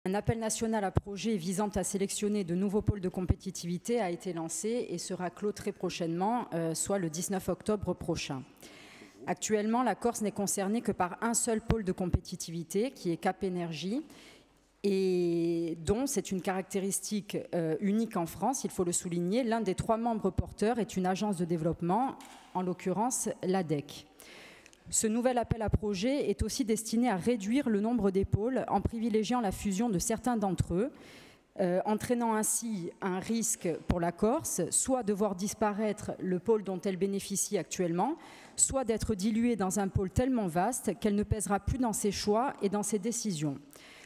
Un appel national à projets visant à sélectionner de nouveaux pôles de compétitivité a été lancé et sera clos très prochainement, soit le 19 octobre prochain. Actuellement, la Corse n'est concernée que par un seul pôle de compétitivité, qui est Cap Énergie, et dont c'est une caractéristique unique en France, il faut le souligner. L'un des 3 membres porteurs est une agence de développement, en l'occurrence l'ADEC. Ce nouvel appel à projet est aussi destiné à réduire le nombre des pôles en privilégiant la fusion de certains d'entre eux, entraînant ainsi un risque pour la Corse, soit de voir disparaître le pôle dont elle bénéficie actuellement, soit d'être diluée dans un pôle tellement vaste qu'elle ne pèsera plus dans ses choix et dans ses décisions.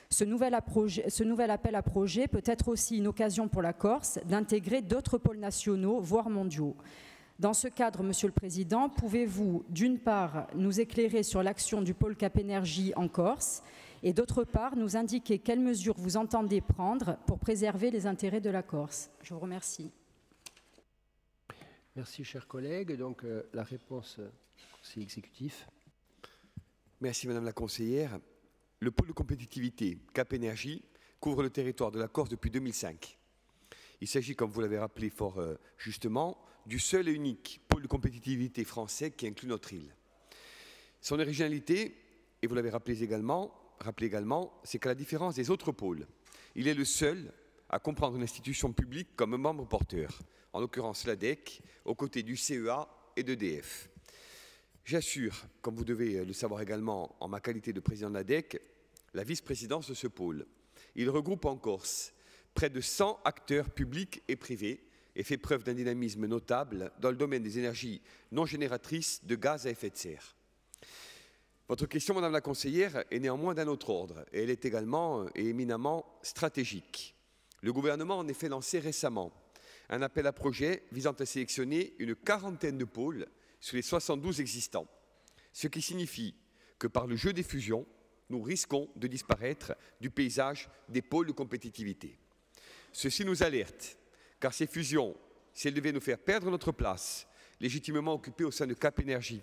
Ce nouvel appel à projet peut être aussi une occasion pour la Corse d'intégrer d'autres pôles nationaux, voire mondiaux. Dans ce cadre, Monsieur le Président, pouvez-vous, d'une part, nous éclairer sur l'action du pôle Cap Énergie en Corse et d'autre part, nous indiquer quelles mesures vous entendez prendre pour préserver les intérêts de la Corse? Je vous remercie. Merci, chers collègues. Donc, la réponse du conseiller exécutif. Merci, Madame la conseillère. Le pôle de compétitivité Cap Énergie couvre le territoire de la Corse depuis 2005. Il s'agit, comme vous l'avez rappelé fort justement, du seul et unique pôle de compétitivité français qui inclut notre île. Son originalité, et vous l'avez rappelé également, c'est qu'à la différence des autres pôles, il est le seul à comprendre une institution publique comme membre porteur, en l'occurrence l'ADEC, aux côtés du CEA et d'EDF. J'assure, comme vous devez le savoir également en ma qualité de président de l'ADEC, la vice-présidence de ce pôle. Il regroupe en Corse près de 100 acteurs publics et privés et fait preuve d'un dynamisme notable dans le domaine des énergies non génératrices de gaz à effet de serre. Votre question, Madame la conseillère, est néanmoins d'un autre ordre et elle est également et éminemment stratégique. Le gouvernement a en effet lancé récemment un appel à projet visant à sélectionner une 40aine de pôles sur les 72 existants, ce qui signifie que par le jeu des fusions, nous risquons de disparaître du paysage des pôles de compétitivité. Ceci nous alerte, car ces fusions, si elles devaient nous faire perdre notre place, légitimement occupée au sein de Cap Énergie,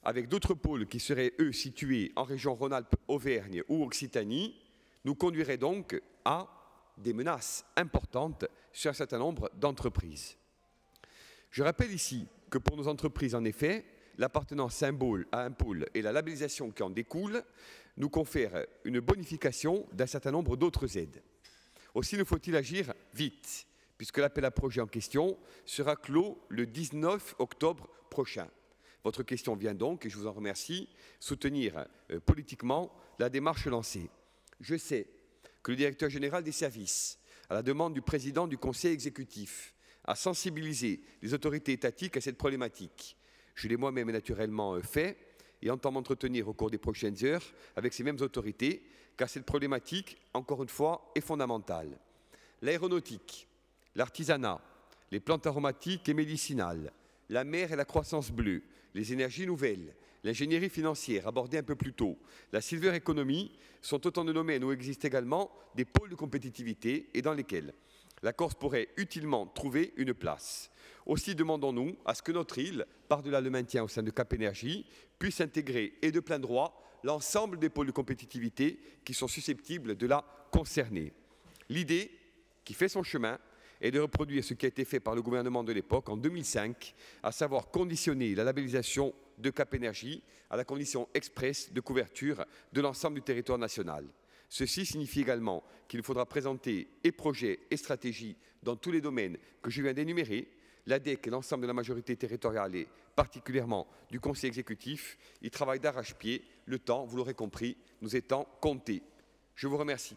avec d'autres pôles qui seraient, eux, situés en région Rhône-Alpes-Auvergne ou Occitanie, nous conduiraient donc à des menaces importantes sur un certain nombre d'entreprises. Je rappelle ici que pour nos entreprises, en effet, l'appartenance à un pôle et la labellisation qui en découle nous confèrent une bonification d'un certain nombre d'autres aides. Aussi nous faut-il agir vite, puisque l'appel à projet en question sera clos le 19 octobre prochain. Votre question vient donc, et je vous en remercie, soutenir politiquement la démarche lancée. Je sais que le directeur général des services, à la demande du président du conseil exécutif, a sensibilisé les autorités étatiques à cette problématique. Je l'ai moi-même naturellement fait et entend m'entretenir au cours des prochaines heures avec ces mêmes autorités, car cette problématique, encore une fois, est fondamentale. L'aéronautique, l'artisanat, les plantes aromatiques et médicinales, la mer et la croissance bleue, les énergies nouvelles, l'ingénierie financière abordée un peu plus tôt, la silver economy sont autant de domaines où existent également des pôles de compétitivité et dans lesquels la Corse pourrait utilement trouver une place. Aussi demandons-nous à ce que notre île, par-delà le maintien au sein de Cap Énergie, puisse intégrer et de plein droit l'ensemble des pôles de compétitivité qui sont susceptibles de la concerner. L'idée qui fait son chemin est de reproduire ce qui a été fait par le gouvernement de l'époque en 2005, à savoir conditionner la labellisation de Cap Énergie à la condition expresse de couverture de l'ensemble du territoire national. Ceci signifie également qu'il faudra présenter et projets et stratégies dans tous les domaines que je viens d'énumérer. L'ADEC et l'ensemble de la majorité territoriale et particulièrement du Conseil exécutif y travaillent d'arrache-pied. Le temps, vous l'aurez compris, nous étant compté. Je vous remercie.